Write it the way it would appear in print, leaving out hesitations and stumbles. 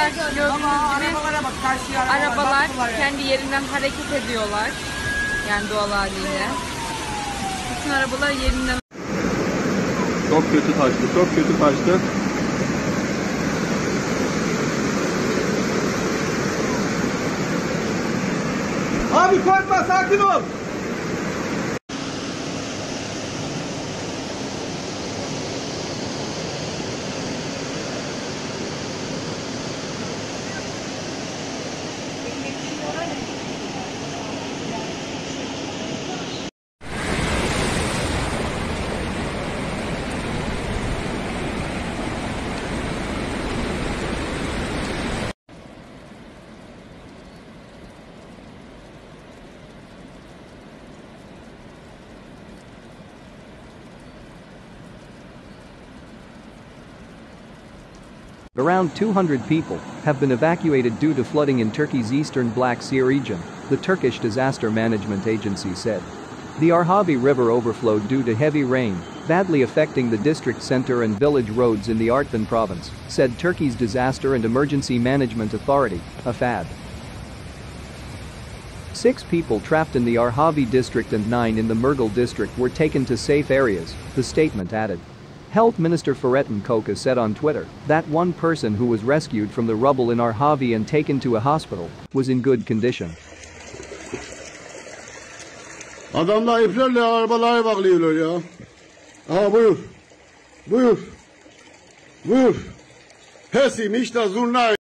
Arabalar gördüğünüz gibi arabalar kendi yerinden hareket ediyorlar. Yani doğal haliyle. Bütün arabalar yerinden. Çok kötü taştı, çok kötü taştı. Abi korkma, sakin ol. Around 200 people have been evacuated due to flooding in Turkey's eastern Black Sea region, the Turkish Disaster Management Agency said. The Arhavi River overflowed due to heavy rain, badly affecting the district center and village roads in the Artvin province, said Turkey's Disaster and Emergency Management Authority, AFAD. 6 people trapped in the Arhavi district and 9 in the Murgul district were taken to safe areas, the statement added. Health Minister Fahrettin Koca said on Twitter that one person who was rescued from the rubble in Arhavi and taken to a hospital was in good condition. Adamlar iplerle arabaları bağlıyorlar ya. Aha buyur. Buyur. Buyur. Hesim işte zurna.